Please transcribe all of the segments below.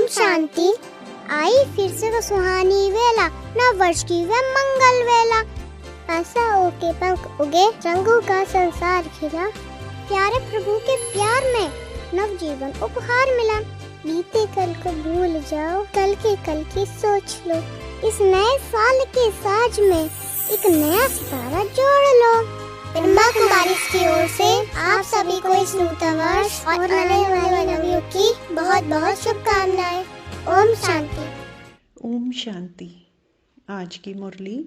शांति। आई फिर से वो सुहानी वेला, नव वर्ष की वह मंगल वेला। आशाओं के पंख उगे, रंगों का संसार खिला। प्यारे प्रभु के प्यार में नव जीवन उपहार मिला। बीते कल को भूल जाओ, कल की सोच लो। इस नए साल के साज में एक नया सितारा जोड़ लो। ब्रह्मा कुमारी की ओर से आप सभी को इस नूतन वर्ष और आने वाले नवयुग की बहुत बहुत शुभकामनाएं। ओम शांति। ओम शांति। आज की मुरली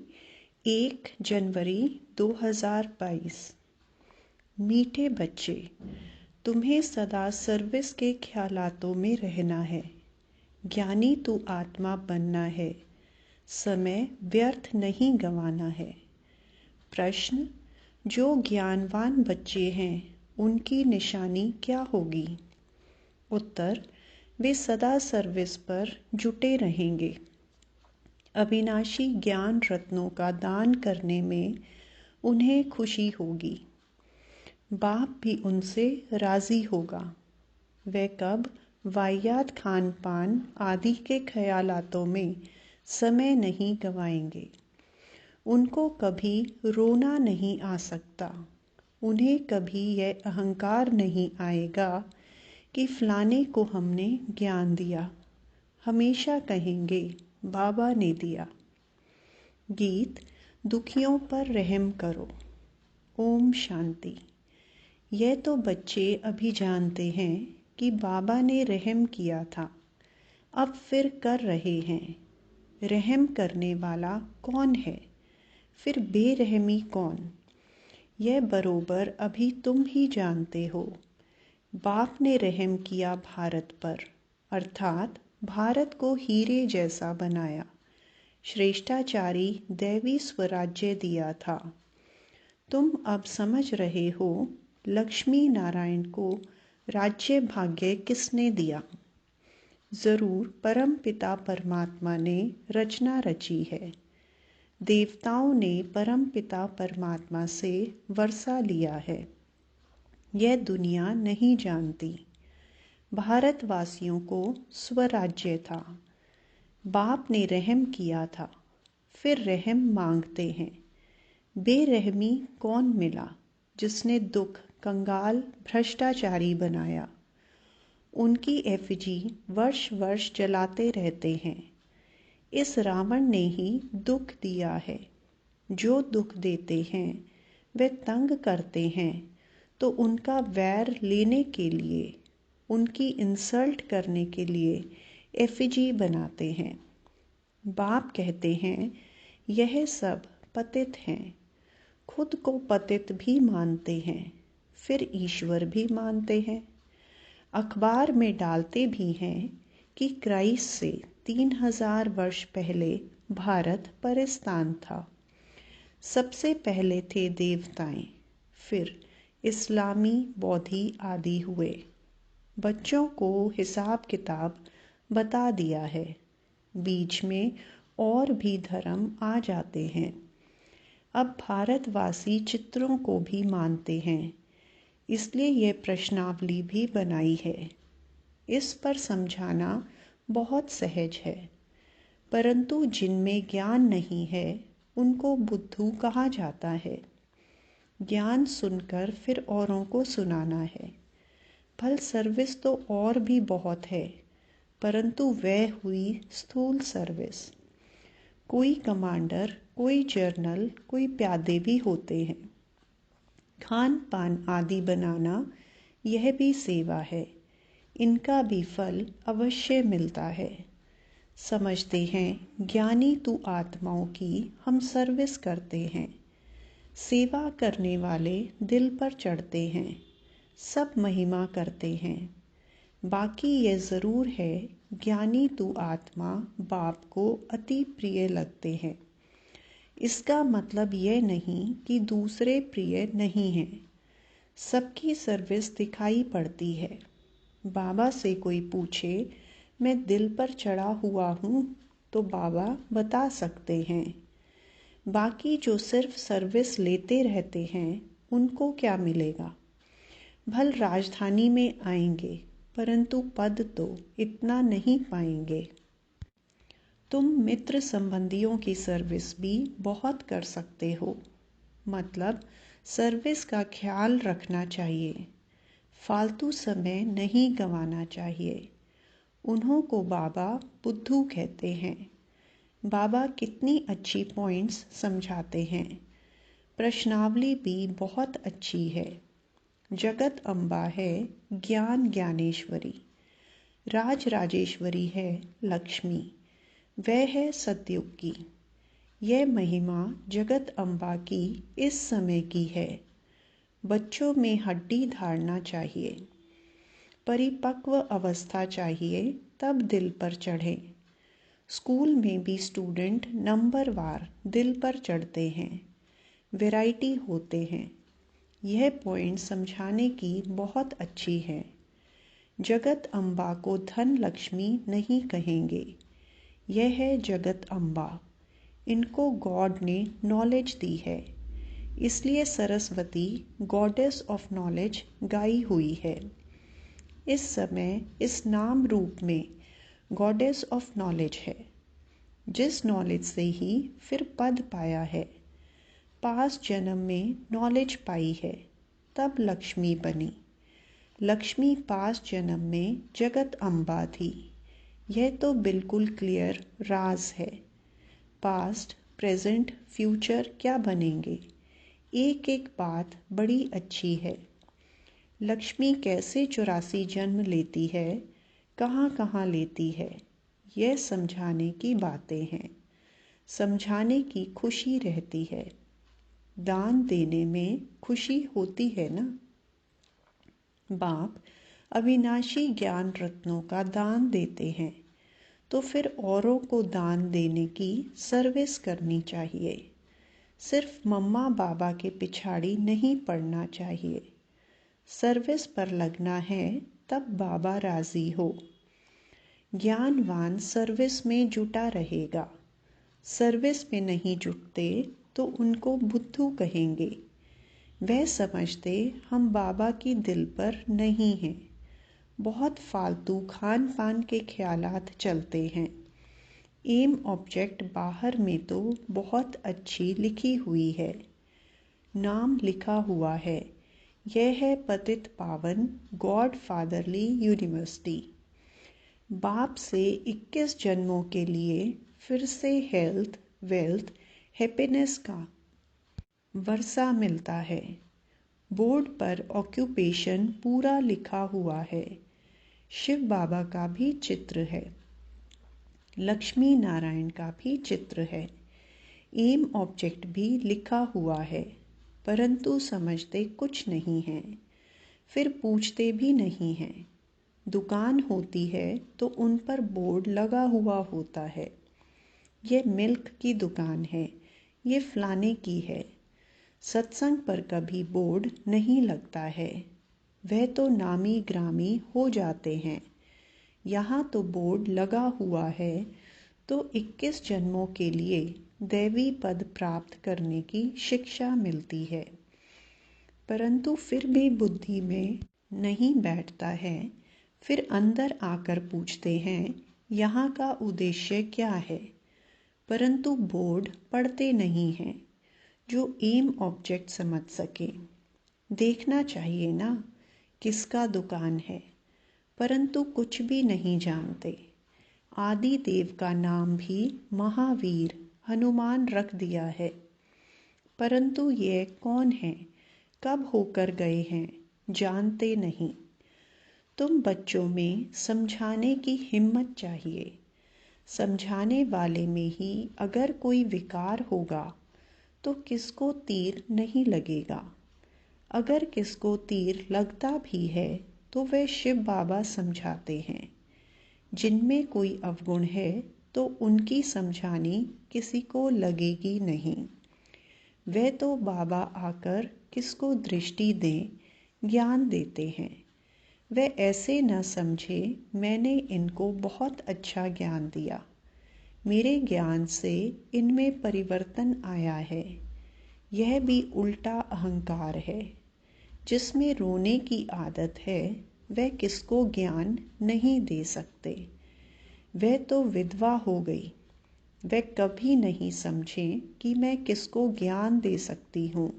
1 जनवरी 2022। मीठे बच्चे, तुम्हें सदा सर्विस के ख्यालातों में रहना है। ज्ञानी तू आत्मा बनना है, समय व्यर्थ नहीं गंवाना है। प्रश्न, जो ज्ञानवान बच्चे हैं उनकी निशानी क्या होगी? उत्तर, वे सदा सर्विस पर जुटे रहेंगे। अविनाशी ज्ञान रत्नों का दान करने में उन्हें खुशी होगी। बाप भी उनसे राजी होगा। वे कब वाहियात खान पान आदि के ख्यालातों में समय नहीं गंवाएंगे। उनको कभी रोना नहीं आ सकता। उन्हें कभी यह अहंकार नहीं आएगा कि फलाने को हमने ज्ञान दिया। हमेशा कहेंगे बाबा ने दिया। गीत, दुखियों पर रहम करो। ओम शांति। यह तो बच्चे अभी जानते हैं कि बाबा ने रहम किया था, अब फिर कर रहे हैं। रहम करने वाला कौन है, फिर बेरहमी कौन? यह बरोबर अभी तुम ही जानते हो। बाप ने रहम किया भारत पर, अर्थात भारत को हीरे जैसा बनाया। श्रेष्ठाचारी दैवी स्वराज्य दिया था। तुम अब समझ रहे हो लक्ष्मी नारायण को राज्य भाग्य किसने दिया? जरूर परम पिता परमात्मा ने रचना रची है। देवताओं ने परम पिता परमात्मा से वर्षा लिया है। यह दुनिया नहीं जानती। भारतवासियों को स्वराज्य था। बाप ने रहम किया था, फिर रहम मांगते हैं। बेरहमी कौन मिला जिसने दुख कंगाल भ्रष्टाचारी बनाया? उनकी एफिजी वर्ष वर्ष जलाते रहते हैं। इस रावण ने ही दुख दिया है। जो दुख देते हैं वे तंग करते हैं, तो उनका वैर लेने के लिए, उनकी इंसल्ट करने के लिए एफिजी बनाते हैं। बाप कहते हैं यह सब पतित हैं। खुद को पतित भी मानते हैं, फिर ईश्वर भी मानते हैं। अखबार में डालते भी हैं कि क्राइस्ट से 3000 वर्ष पहले भारत परिस्तान था। सबसे पहले थे देवताएं, फिर इस्लामी बौद्धि आदि हुए। बच्चों को हिसाब किताब बता दिया है। बीच में और भी धर्म आ जाते हैं। अब भारतवासी चित्रों को भी मानते हैं, इसलिए यह प्रश्नावली भी बनाई है। इस पर समझाना बहुत सहज है, परंतु जिनमें ज्ञान नहीं है उनको बुद्धू कहा जाता है। ज्ञान सुनकर फिर औरों को सुनाना है। फल सर्विस तो और भी बहुत है, परंतु वह हुई स्थूल सर्विस। कोई कमांडर, कोई जर्नल, कोई प्यादे भी होते हैं। खान पान आदि बनाना यह भी सेवा है। इनका भी फल अवश्य मिलता है। समझते हैं ज्ञानी तू आत्माओं की हम सर्विस करते हैं। सेवा करने वाले दिल पर चढ़ते हैं, सब महिमा करते हैं। बाकी यह ज़रूर है ज्ञानी तू आत्मा बाप को अति प्रिय लगते हैं। इसका मतलब यह नहीं कि दूसरे प्रिय नहीं हैं। सबकी सर्विस दिखाई पड़ती है। बाबा से कोई पूछे मैं दिल पर चढ़ा हुआ हूँ, तो बाबा बता सकते हैं। बाकी जो सिर्फ सर्विस लेते रहते हैं उनको क्या मिलेगा? भल राजधानी में आएंगे, परंतु पद तो इतना नहीं पाएंगे। तुम मित्र संबंधियों की सर्विस भी बहुत कर सकते हो, मतलब सर्विस का ख्याल रखना चाहिए, फालतू समय नहीं गंवाना चाहिए। उन्हों को बाबा बुद्धू कहते हैं। बाबा कितनी अच्छी पॉइंट्स समझाते हैं। प्रश्नावली भी बहुत अच्छी है। जगत अम्बा है ज्ञान ज्ञानेश्वरी, राज राजेश्वरी है लक्ष्मी, वह है सतयुग की। यह महिमा जगत अम्बा की इस समय की है। बच्चों में हड्डी धारना चाहिए, परिपक्व अवस्था चाहिए, तब दिल पर चढ़े। स्कूल में भी स्टूडेंट नंबरवार दिल पर चढ़ते हैं, वैरायटी होते हैं। यह पॉइंट समझाने की बहुत अच्छी है। जगत अम्बा को धन लक्ष्मी नहीं कहेंगे, यह है जगत अम्बा। इनको गॉड ने नॉलेज दी है, इसलिए सरस्वती गॉडेस ऑफ नॉलेज गाई हुई है। इस समय इस नाम रूप में गॉडेस ऑफ नॉलेज है, जिस नॉलेज से ही फिर पद पाया है। पास जन्म में नॉलेज पाई है, तब लक्ष्मी बनी। लक्ष्मी पास जन्म में जगत अम्बा थी। यह तो बिल्कुल क्लियर राज है। पास्ट, प्रेजेंट, फ्यूचर क्या बनेंगे, एक एक बात बड़ी अच्छी है। लक्ष्मी कैसे 84 जन्म लेती है, कहाँ कहाँ लेती है, यह समझाने की बातें हैं। समझाने की खुशी रहती है। दान देने में खुशी होती है ना। बाप अविनाशी ज्ञान रत्नों का दान देते हैं, तो फिर औरों को दान देने की सर्विस करनी चाहिए। सिर्फ मम्मा बाबा के पिछाड़ी नहीं पड़ना चाहिए। सर्विस पर लगना है, तब बाबा राजी हो। ज्ञानवान सर्विस में जुटा रहेगा। सर्विस में नहीं जुटते तो उनको बुद्धू कहेंगे। वह समझते हम बाबा की दिल पर नहीं हैं। बहुत फालतू खान पान के ख्यालात चलते हैं। एम ऑब्जेक्ट बाहर में तो बहुत अच्छी लिखी हुई है, नाम लिखा हुआ है। यह है पतित पावन गॉड फादरली यूनिवर्सिटी। बाप से 21 जन्मों के लिए फिर से हेल्थ, वेल्थ, हैप्पीनेस का वर्षा मिलता है। बोर्ड पर ऑक्यूपेशन पूरा लिखा हुआ है। शिव बाबा का भी चित्र है, लक्ष्मी नारायण का भी चित्र है। एम ऑब्जेक्ट भी लिखा हुआ है, परंतु समझते कुछ नहीं हैं, फिर पूछते भी नहीं हैं। दुकान होती है तो उन पर बोर्ड लगा हुआ होता है, ये मिल्क की दुकान है, ये फलाने की है। सत्संग पर कभी बोर्ड नहीं लगता है, वह तो नामी ग्रामी हो जाते हैं। यहाँ तो बोर्ड लगा हुआ है, तो 21 जन्मों के लिए दैवी पद प्राप्त करने की शिक्षा मिलती है। परंतु फिर भी बुद्धि में नहीं बैठता है। फिर अंदर आकर पूछते हैं यहाँ का उद्देश्य क्या है, परंतु बोर्ड पढ़ते नहीं हैं जो एम ऑब्जेक्ट समझ सके। देखना चाहिए ना किसका दुकान है, परंतु कुछ भी नहीं जानते। आदि देव का नाम भी महावीर हनुमान रख दिया है, परंतु ये कौन है, कब होकर गए हैं, जानते नहीं। तुम बच्चों में समझाने की हिम्मत चाहिए। समझाने वाले में ही अगर कोई विकार होगा तो किसको तीर नहीं लगेगा। अगर किसको तीर लगता भी है तो वह शिव बाबा समझाते हैं। जिनमें कोई अवगुण है तो उनकी समझानी किसी को लगेगी नहीं। वह तो बाबा आकर किसको दृष्टि दें, ज्ञान देते हैं। वह ऐसे न समझे मैंने इनको बहुत अच्छा ज्ञान दिया, मेरे ज्ञान से इनमें परिवर्तन आया है। यह भी उल्टा अहंकार है। जिसमें रोने की आदत है वह किसको ज्ञान नहीं दे सकते। वह तो विधवा हो गई, वह कभी नहीं समझे कि मैं किसको ज्ञान दे सकती हूँ।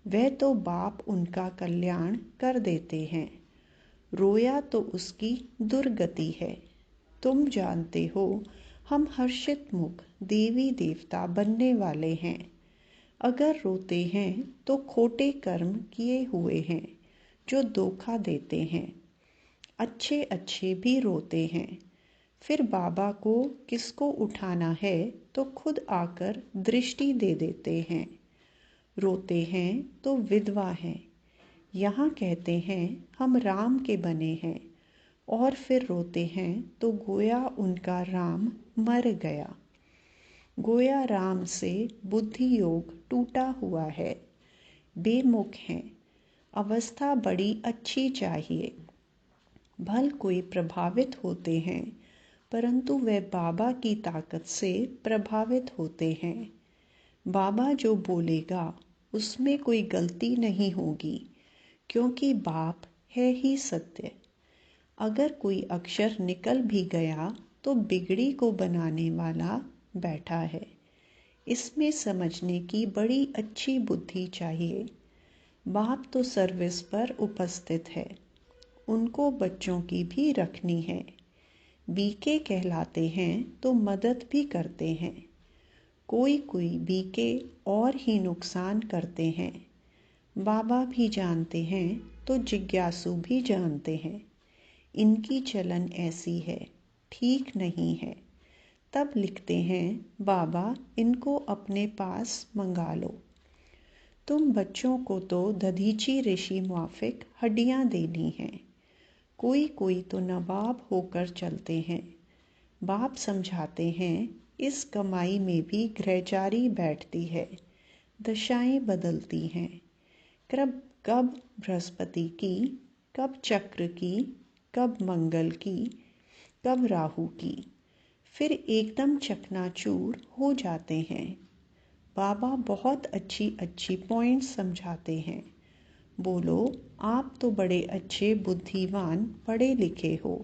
वह तो बाप उनका कल्याण कर देते हैं, रोया तो उसकी दुर्गति है। तुम जानते हो हम हर्षित मुख देवी देवता बनने वाले हैं। अगर रोते हैं तो खोटे कर्म किए हुए हैं जो धोखा देते हैं। अच्छे अच्छे भी रोते हैं। फिर बाबा को किसको उठाना है तो खुद आकर दृष्टि दे देते हैं। रोते हैं तो विधवा हैं। यहाँ कहते हैं हम राम के बने हैं, और फिर रोते हैं तो गोया उनका राम मर गया। गोया राम से बुद्धि योग टूटा हुआ है, बेमुख हैं। अवस्था बड़ी अच्छी चाहिए। भल कोई प्रभावित होते हैं, परंतु वे बाबा की ताकत से प्रभावित होते हैं। बाबा जो बोलेगा उसमें कोई गलती नहीं होगी, क्योंकि बाप है ही सत्य। अगर कोई अक्षर निकल भी गया तो बिगड़ी को बनाने वाला बैठा है। इसमें समझने की बड़ी अच्छी बुद्धि चाहिए। बाप तो सर्विस पर उपस्थित है, उनको बच्चों की भी रखनी है। बीके कहलाते हैं तो मदद भी करते हैं। कोई कोई बीके और ही नुकसान करते हैं। बाबा भी जानते हैं तो जिज्ञासु भी जानते हैं। इनकी चलन ऐसी है, ठीक नहीं है। तब लिखते हैं बाबा इनको अपने पास मंगा लो। तुम बच्चों को तो दधीची ऋषि माफिक हड्डियाँ देनी हैं। कोई कोई तो नवाब होकर चलते हैं। बाप समझाते हैं इस कमाई में भी ग्रहचारी बैठती है, दशाएं बदलती हैं। कब बृहस्पति की, कब चक्र की, कब मंगल की, कब राहु की, फिर एकदम चकनाचूर हो जाते हैं। बाबा बहुत अच्छी अच्छी पॉइंट्स समझाते हैं। बोलो आप तो बड़े अच्छे बुद्धिमान पढ़े लिखे हो।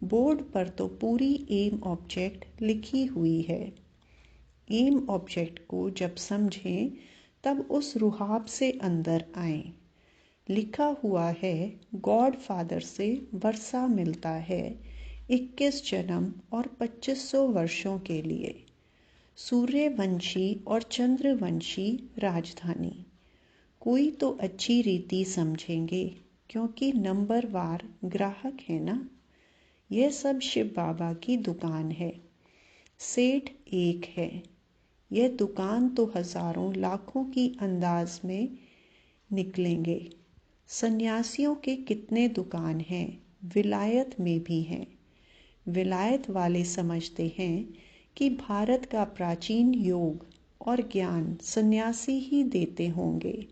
बोर्ड पर तो पूरी एम ऑब्जेक्ट लिखी हुई है। एम ऑब्जेक्ट को जब समझें तब उस रुहाब से अंदर आएं। लिखा हुआ है गॉड फादर से वर्षा मिलता है 21 जन्म और 2500 वर्षों के लिए। सूर्यवंशी और चंद्रवंशी राजधानी। कोई तो अच्छी रीति समझेंगे, क्योंकि नंबरवार ग्राहक है ना। यह सब शिव बाबा की दुकान है। सेठ एक है। यह दुकान तो हजारों लाखों की अंदाज में निकलेंगे। सन्यासियों के कितने दुकान हैं, विलायत में भी हैं। विलायत वाले समझते हैं कि भारत का प्राचीन योग और ज्ञान सन्यासी ही देते होंगे,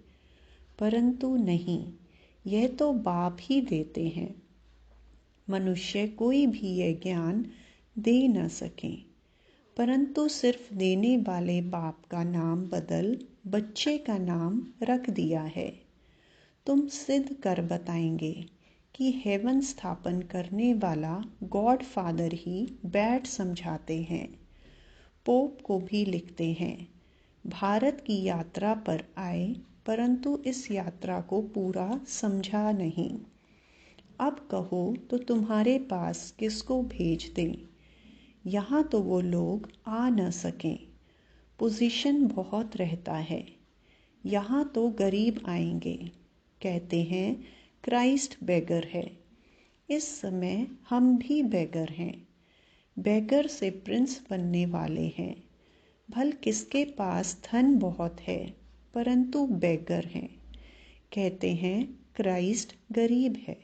परंतु नहीं, यह तो बाप ही देते हैं। मनुष्य कोई भी यह ज्ञान दे न सके, परंतु सिर्फ देने वाले बाप का नाम बदल बच्चे का नाम रख दिया है। तुम सिद्ध कर बताएंगे कि हेवन स्थापन करने वाला गॉड फादर ही बैठ समझाते हैं। पोप को भी लिखते हैं, भारत की यात्रा पर आए, परंतु इस यात्रा को पूरा समझा नहीं। अब कहो तो तुम्हारे पास किसको भेज दें। यहाँ तो वो लोग आ न सकें, पोजीशन बहुत रहता है। यहाँ तो गरीब आएंगे, कहते हैं क्राइस्ट बेगर है। इस समय हम भी बेगर हैं। बेगर से प्रिंस बनने वाले हैं। भल किसके पास धन बहुत है, परंतु बेगर हैं। कहते हैं क्राइस्ट गरीब है।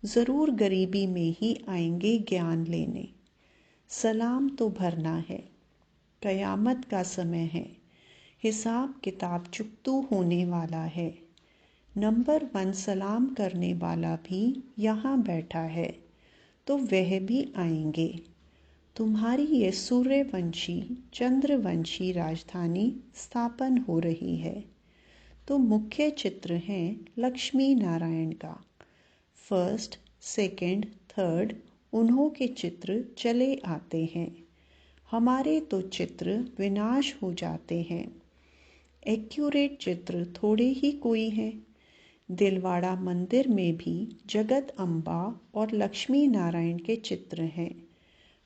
ज़रूर गरीबी में ही आएंगे ज्ञान लेने। सलाम तो भरना है। कयामत का समय है। हिसाब किताब चुकतू होने वाला है। नंबर 1 सलाम करने वाला भी यहाँ बैठा है, तो वह भी आएंगे। तुम्हारी ये सूर्यवंशी चंद्रवंशी राजधानी स्थापन हो रही है, तो मुख्य चित्र है लक्ष्मी नारायण का। फर्स्ट, सेकंड, थर्ड उन्हों के चित्र चले आते हैं। हमारे तो चित्र विनाश हो जाते हैं। एक्यूरेट चित्र थोड़े ही कोई हैं। दिलवाड़ा मंदिर में भी जगत अम्बा और लक्ष्मी नारायण के चित्र हैं,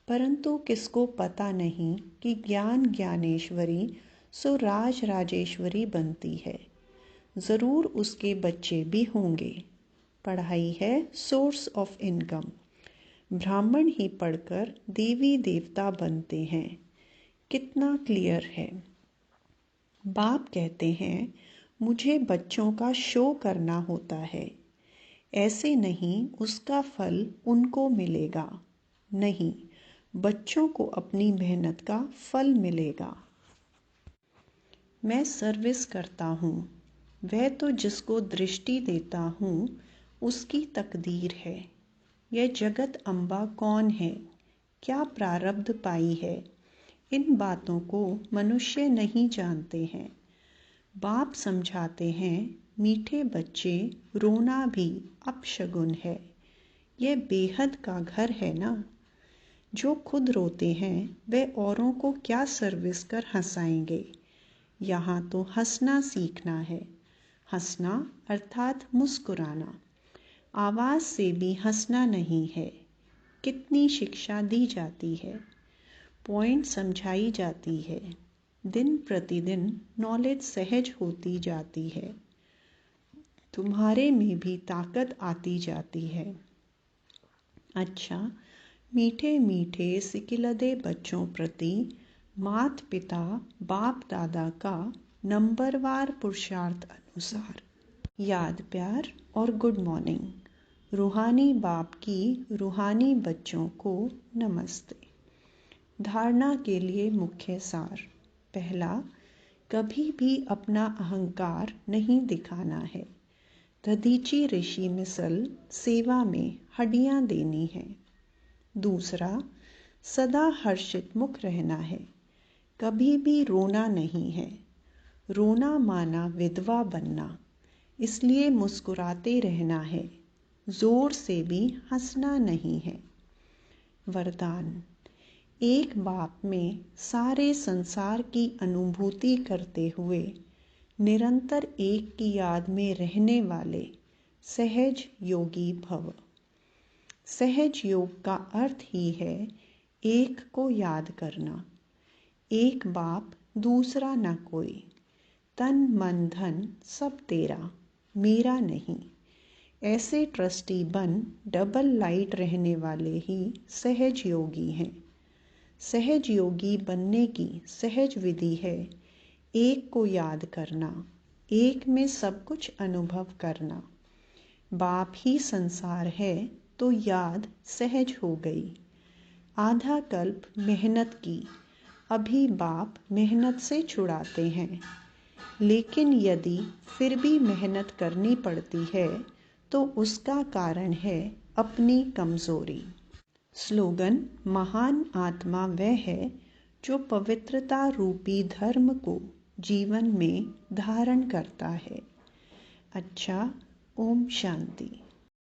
परंतु किसको पता नहीं कि ज्ञान ज्ञानेश्वरी सो राज राजेश्वरी बनती है। ज़रूर उसके बच्चे भी होंगे। पढ़ाई है सोर्स ऑफ इनकम। ब्राह्मण ही पढ़कर देवी देवता बनते हैं। कितना क्लियर है। बाप कहते हैं मुझे बच्चों का शो करना होता है, ऐसे नहीं उसका फल उनको मिलेगा। नहीं, बच्चों को अपनी मेहनत का फल मिलेगा। मैं सर्विस करता हूँ, वह तो जिसको दृष्टि देता हूँ उसकी तकदीर है। यह जगत अम्बा कौन है, क्या प्रारब्ध पाई है, इन बातों को मनुष्य नहीं जानते हैं। बाप समझाते हैं मीठे बच्चे रोना भी अपशगुन है। यह बेहद का घर है ना। जो खुद रोते हैं वे औरों को क्या सर्विस कर हंसाएंगे। यहाँ तो हंसना सीखना है। हंसना अर्थात मुस्कुराना। आवाज़ से भी हंसना नहीं है। कितनी शिक्षा दी जाती है, पॉइंट समझाई जाती है। दिन प्रतिदिन नॉलेज सहज होती जाती है। तुम्हारे में भी ताकत आती जाती है। अच्छा, मीठे मीठे सिकिलदे बच्चों प्रति मात पिता बाप दादा का नंबरवार पुरुषार्थ अनुसार याद प्यार और गुड मॉर्निंग। रूहानी बाप की रूहानी बच्चों को नमस्ते। धारणा के लिए मुख्य सार। पहला, कभी भी अपना अहंकार नहीं दिखाना है। दधीची ऋषि मिसल सेवा में हड्डियां देनी है। दूसरा, सदा हर्षित मुख रहना है। कभी भी रोना नहीं है। रोना माना विधवा बनना, इसलिए मुस्कुराते रहना है। जोर से भी हंसना नहीं है। वरदान। एक बाप में सारे संसार की अनुभूति करते हुए निरंतर एक की याद में रहने वाले सहज योगी भव। सहज योग का अर्थ ही है एक को याद करना। एक बाप, दूसरा न कोई। तन मन धन सब तेरा, मेरा नहीं। ऐसे ट्रस्टी बन डबल लाइट रहने वाले ही सहज योगी हैं। सहज योगी बनने की सहज विधि है एक को याद करना, एक में सब कुछ अनुभव करना। बाप ही संसार है तो याद सहज हो गई। आधा कल्प मेहनत की, अभी बाप मेहनत से छुड़ाते हैं। लेकिन यदि फिर भी मेहनत करनी पड़ती है तो उसका कारण है अपनी कमज़ोरी। स्लोगन। महान आत्मा वह है जो पवित्रता रूपी धर्म को जीवन में धारण करता है। अच्छा, ओम शांति।